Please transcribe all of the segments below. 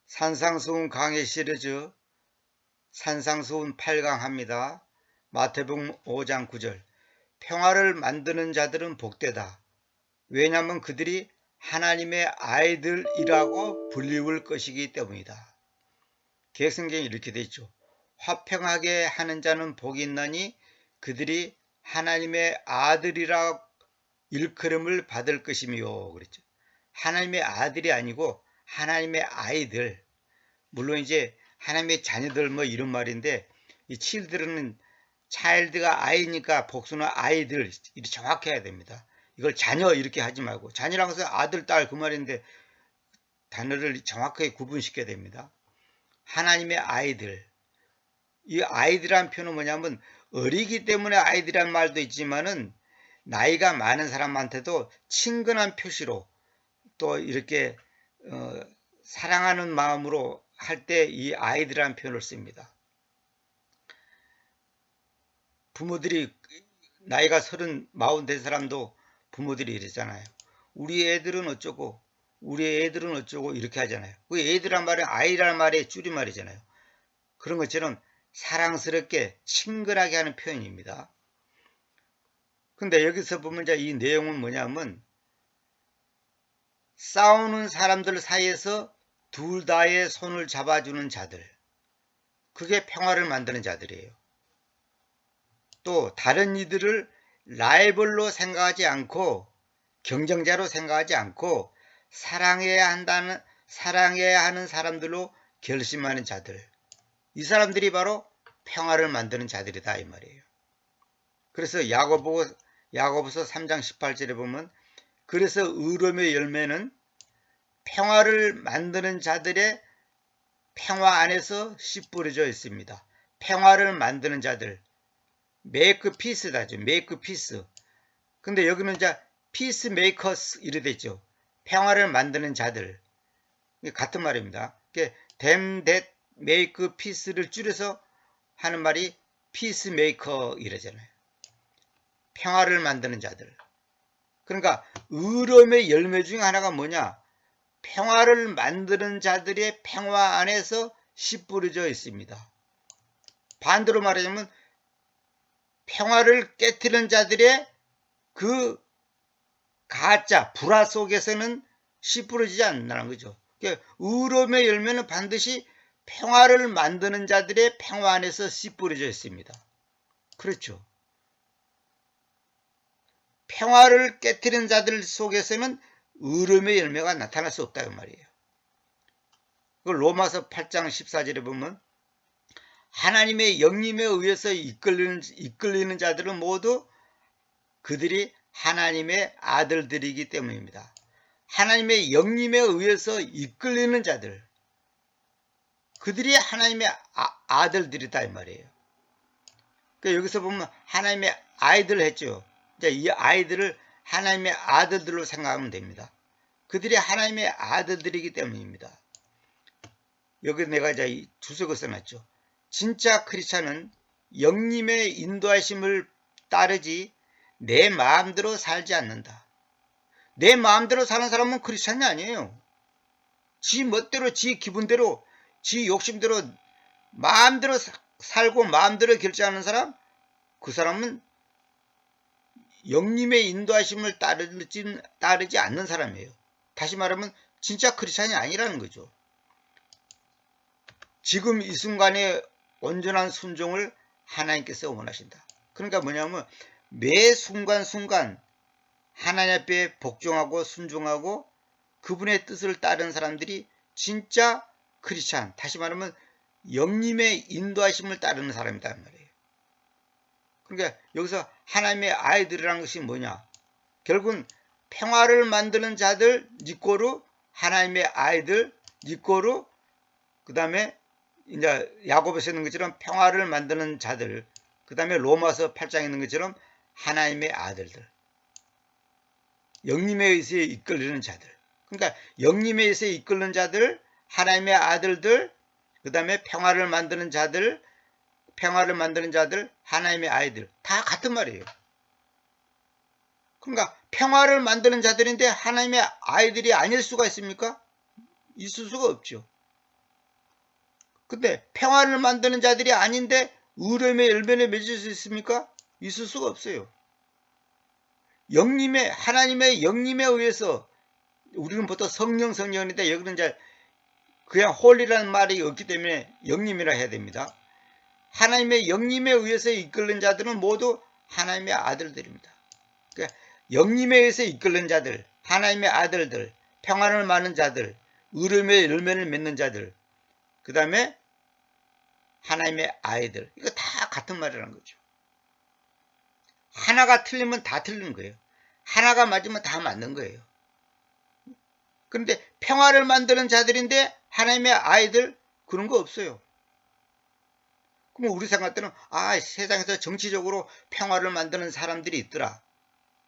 산상수훈 강해 시리즈 산상수훈 8강 합니다. 마태복음 5장 9절 평화를 만드는 자들은 복되다. 왜냐하면 그들이 하나님의 아이들이라고 불리울 것이기 때문이다. 개혁성경에 이렇게 되어 있죠. 화평하게 하는 자는 복이 있나니 그들이 하나님의 아들이라 일컬음을 받을 것이며 그랬죠. 하나님의 아들이 아니고 하나님의 아이들. 물론 이제 하나님의 자녀들 뭐 이런 말인데 이 children은 child가 아이니까 복수는 아이들 이렇게 정확해야 됩니다. 이걸 자녀 이렇게 하지 말고 자녀라고 해서 아들 딸 그 말인데 단어를 정확하게 구분시켜야 됩니다. 하나님의 아이들. 이 아이들이란 표현은 뭐냐면 어리기 때문에 아이들이란 말도 있지만은 나이가 많은 사람한테도 친근한 표시로 또 이렇게 사랑하는 마음으로 할 때 이 아이들이라는 표현을 씁니다. 부모들이 나이가 30, 40 된 사람도 부모들이 이러잖아요. 우리 애들은 어쩌고 우리 애들은 어쩌고 이렇게 하잖아요. 그 애들란 말은 아이란 말의 줄임말이잖아요. 그런 것처럼 사랑스럽게 친근하게 하는 표현입니다. 근데 여기서 보면 이제 이 내용은 뭐냐면 싸우는 사람들 사이에서 둘 다의 손을 잡아주는 자들, 그게 평화를 만드는 자들이에요. 또 다른 이들을 라이벌로 생각하지 않고 경쟁자로 생각하지 않고 사랑해야 하는 사람들로 결심하는 자들, 이 사람들이 바로 평화를 만드는 자들이다 이 말이에요. 그래서 야고보서 3장 18절에 보면 그래서 의로움의 열매는 평화를 만드는 자들의 평화 안에서 씨 뿌려져 있습니다. 평화를 만드는 자들, make peace다죠. make peace. 근데 여기는 이제 peacemakers 이래 됐죠. 평화를 만드는 자들. 같은 말입니다. them that make peace를 줄여서 하는 말이 peacemaker 이러잖아요. 평화를 만드는 자들. 그러니까 의로움의 열매 중에 하나가 뭐냐? 평화를 만드는 자들의 평화 안에서 씨 뿌려져 있습니다. 반대로 말하자면 평화를 깨뜨리는 자들의 그 가짜 불화 속에서는 씨 뿌려지지 않는다는 거죠. 의로움의 열매는 반드시 평화를 만드는 자들의 평화 안에서 씨 뿌려져 있습니다. 그렇죠. 평화를 깨뜨리는 자들 속에서는 의로움의 열매가 나타날 수 없다 이 말이에요. 로마서 8장 14절에 보면 하나님의 영림에 의해서 이끌리는 자들은 모두 그들이 하나님의 아들들이기 때문입니다. 하나님의 영림에 의해서 이끌리는 자들, 그들이 하나님의 아들들이다 이 말이에요. 그러니까 여기서 보면 하나님의 아이들 했죠. 이 아이들을 하나님의 아들들로 생각하면 됩니다. 그들이 하나님의 아들들이기 때문입니다. 여기 내가 이제 주석을 써놨죠. 진짜 크리스찬은 영님의 인도하심을 따르지 내 마음대로 살지 않는다. 내 마음대로 사는 사람은 크리스찬이 아니에요. 지 멋대로, 지 기분대로, 지 욕심대로 마음대로 살고 마음대로 결정하는 사람, 그 사람은 영님의 인도하심을 따르지 않는 사람이에요. 다시 말하면 진짜 크리스찬이 아니라는 거죠. 지금 이 순간에 온전한 순종을 하나님께서 원하신다. 그러니까 뭐냐면 매 순간순간 하나님 앞에 복종하고 순종하고 그분의 뜻을 따르는 사람들이 진짜 크리스찬, 다시 말하면 영님의 인도하심을 따르는 사람이다 말이에요. 그러니까 여기서 하나님의 아이들이라는 것이 뭐냐? 결국은 평화를 만드는 자들 니꼬르, 하나님의 아이들 니꼬르, 그 다음에 이제 야고보서 있는 것처럼 평화를 만드는 자들, 그 다음에 로마서 8장에 있는 것처럼 하나님의 아들들, 영님에 의해서 이끌리는 자들. 그러니까 영님에 의해서 이끌리는 자들, 하나님의 아들들, 그 다음에 평화를 만드는 자들, 하나님의 아이들, 다 같은 말이에요. 그러니까 평화를 만드는 자들인데 하나님의 아이들이 아닐 수가 있습니까? 있을 수가 없죠. 근데 평화를 만드는 자들이 아닌데 의로움의 열매를 맺을 수 있습니까? 있을 수가 없어요. 하나님의 영림에 의해서, 우리는 보통 성령인데 여기는 이제 그냥 홀이라는 말이 없기 때문에 영림이라 해야 됩니다. 하나님의 영림에 의해서 이끌는 자들은 모두 하나님의 아들들입니다. 그러니까 영림에 의해서 이끌는 자들, 하나님의 아들들, 평안을 많은 자들, 의로움의 열매를 맺는 자들, 그 다음에 하나님의 아이들. 이거 다 같은 말이라는 거죠. 하나가 틀리면 다 틀린 거예요. 하나가 맞으면 다 맞는 거예요. 그런데 평화를 만드는 자들인데 하나님의 아이들, 그런 거 없어요. 그럼 우리 생각 때는 세상에서 정치적으로 평화를 만드는 사람들이 있더라.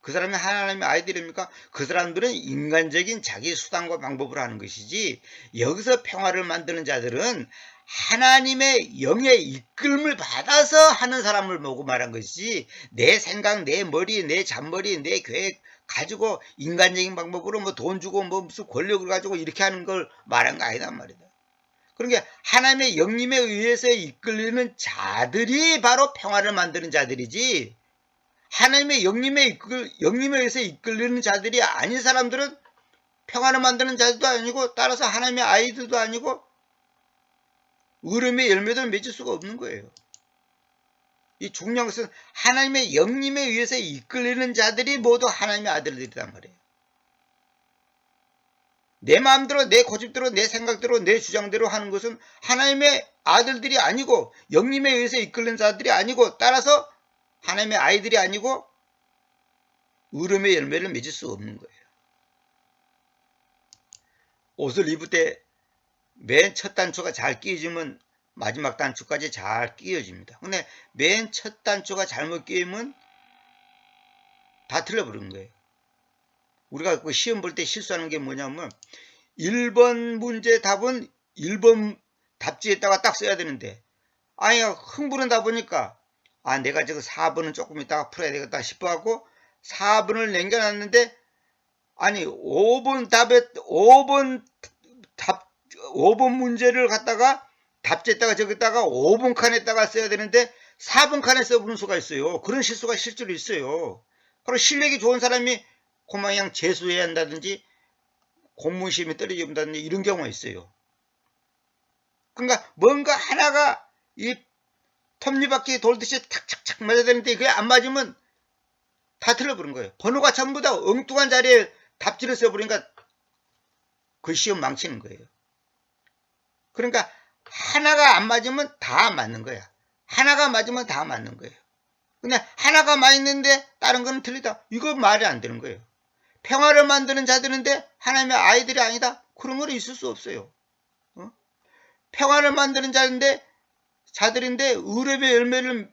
그 사람이 하나님의 아이들입니까? 그 사람들은 인간적인 자기 수단과 방법으로 하는 것이지, 여기서 평화를 만드는 자들은 하나님의 영의 이끌림을 받아서 하는 사람을 보고 말한 것이지, 내 생각, 내 머리, 내 잔머리, 내 계획 가지고 인간적인 방법으로 뭐 돈 주고 뭐 무슨 권력을 가지고 이렇게 하는 걸 말한 거 아니단 말이다. 그러니까 하나님의 영림에 의해서 이끌리는 자들이 바로 평화를 만드는 자들이지, 하나님의 영림에 의해서 이끌리는 자들이 아닌 사람들은 평화를 만드는 자들도 아니고, 따라서 하나님의 아이들도 아니고, 의로움의 열매도 맺을 수가 없는 거예요. 이 중요한 것은 하나님의 영림에 의해서 이끌리는 자들이 모두 하나님의 아들들이란 말이에요. 내 마음대로, 내 고집대로, 내 생각대로, 내 주장대로 하는 것은 하나님의 아들들이 아니고, 영림에 의해서 이끌리는 자들이 아니고, 따라서 하나님의 아이들이 아니고 의로움의 열매를 맺을 수 없는 거예요. 옷을 입을 때 맨 첫 단추가 잘 끼워지면 마지막 단추까지 잘 끼워집니다. 근데 맨 첫 단추가 잘못 끼우면 다 틀려버린 거예요. 우리가 그 시험 볼 때 실수하는 게 뭐냐면, 1번 문제 답은 1번 답지에다가 딱 써야 되는데, 흥분하다 보니까 내가 저거 4번은 조금 있다가 풀어야 되겠다 싶어갖고 4번을 남겨놨는데, 5번 문제를 갖다가 답지에다가 저기다가 5번 칸에다가 써야 되는데 4번 칸에 써보는 수가 있어요. 그런 실수가 실제로 있어요. 그리고 실력이 좋은 사람이 그냥 재수해야 한다든지 공무원 시험에 떨어진다든지 이런 경우가 있어요. 그러니까 뭔가 하나가 이 톱니바퀴 돌듯이 탁착착 맞아야 되는데 그게 안 맞으면 다 틀려버린 거예요. 번호가 전부 다 엉뚱한 자리에 답지를 써버리니까 그 시험 망치는 거예요. 그러니까 하나가 안 맞으면 다 맞는 거야. 하나가 맞으면 다 맞는 거예요. 근데 하나가 맞는데 다른 거는 틀리다. 이거 말이 안 되는 거예요. 평화를 만드는 자들인데 하나님의 아이들이 아니다. 그런 건 있을 수 없어요. 평화를 만드는 자들인데 의로움의 열매를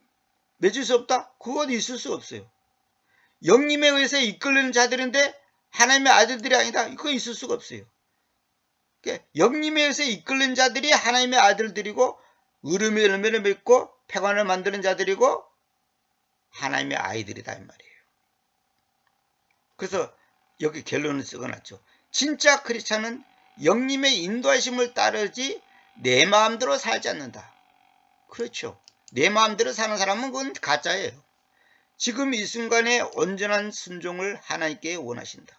맺을 수 없다? 그건 있을 수 없어요. 영림에 의해서 이끌리는 자들인데 하나님의 아들들이 아니다. 그거 있을 수가 없어요. 영림에 의해서 이끌린 자들이 하나님의 아들들이고, 의로움의 열매를 맺고 평안을 만드는 자들이고 하나님의 아이들이다 이 말이에요. 그래서 여기 결론을 쓰어놨죠. 진짜 크리스찬은 영림의 인도하심을 따르지 내 마음대로 살지 않는다. 그렇죠. 내 마음대로 사는 사람은 그건 가짜예요. 지금 이 순간에 온전한 순종을 하나님께 원하신다.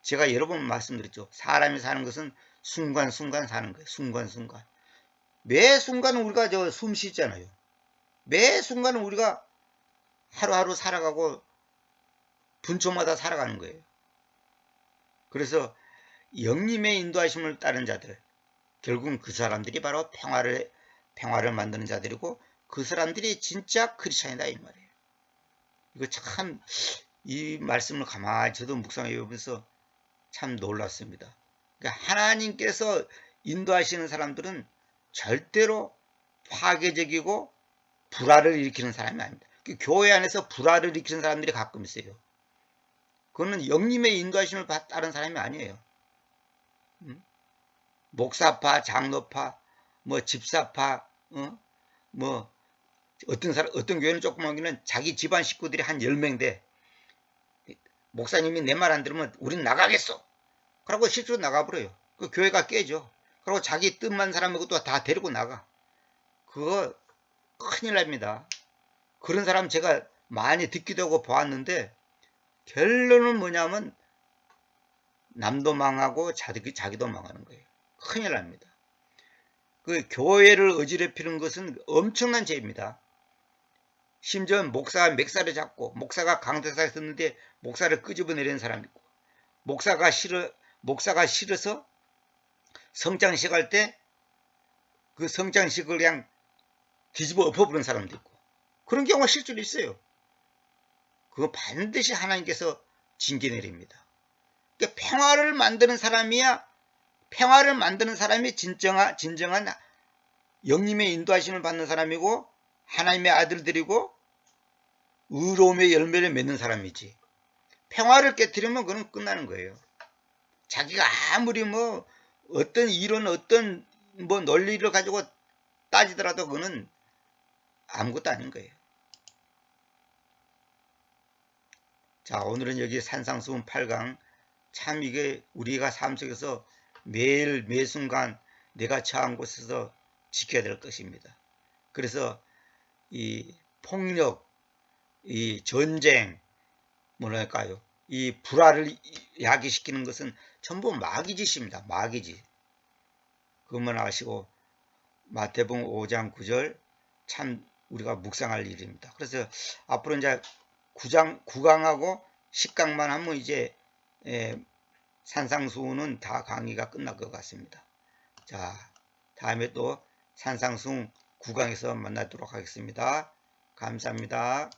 제가 여러 번 말씀드렸죠. 사람이 사는 것은 순간순간 사는 거예요. 순간순간. 매 순간 우리가 숨 쉬잖아요. 매 순간 우리가 하루하루 살아가고 분초마다 살아가는 거예요. 그래서 영림의 인도하심을 따른 자들, 결국은 그 사람들이 바로 평화를 만드는 자들이고, 그 사람들이 진짜 크리스찬이다 이 말이에요. 이거 참, 이 말씀을 가만히 저도 묵상해 보면서 참 놀랐습니다. 그러니까 하나님께서 인도하시는 사람들은 절대로 파괴적이고 불화를 일으키는 사람이 아닙니다. 교회 안에서 불화를 일으키는 사람들이 가끔 있어요. 그거는 영림의 인도하심을 따른 사람이 아니에요. 목사파, 장로파, 집사파, 어떤 교회는 조그만 교회는 자기 집안 식구들이 한 10명인데 목사님이 내 말 안 들으면 우린 나가겠어. 그러고 실제로 나가버려요. 그 교회가 깨져. 그리고 자기 뜻만 사람이고 또 다 데리고 나가. 그거 큰일 납니다. 그런 사람 제가 많이 듣기도 하고 보았는데 결론은 뭐냐면 남도 망하고 자기도 망하는 거예요. 큰일 납니다. 그 교회를 어지럽히는 것은 엄청난 죄입니다. 심지어 목사가 맥살을 잡고 목사가 강대사에 썼는데 목사를 끄집어내는 사람이 있고 목사가 싫어서 성장식 할 때 그 성장식을 그냥 뒤집어 엎어버리는 사람도 있고 그런 경우가 실제로 있어요. 그거 반드시 하나님께서 징계 내립니다. 그러니까 평화를 만드는 사람이 진정한 영님의 인도하심을 받는 사람이고 하나님의 아들들이고 의로움의 열매를 맺는 사람이지. 평화를 깨뜨리면 그건 끝나는 거예요. 자기가 아무리 뭐 어떤 이론 어떤 뭐 논리를 가지고 따지더라도 그거는 아무것도 아닌 거예요. 자, 오늘은 여기 산상수훈 8강 참 이게 우리가 삶 속에서 매일 매순간 내가 처한 곳에서 지켜야 될 것입니다. 그래서 이 폭력, 이 전쟁, 뭐랄까요, 이 불화를 야기시키는 것은 전부 마귀 짓입니다. 마귀 짓. 그것만 아시고 마태복음 5장 9절 참 우리가 묵상할 일입니다. 그래서 앞으로 이제 9강하고 10강만 하면 이제 산상수훈은 다 강의가 끝날 것 같습니다. 자, 다음에 또 산상수훈 9강에서 만나도록 하겠습니다. 감사합니다.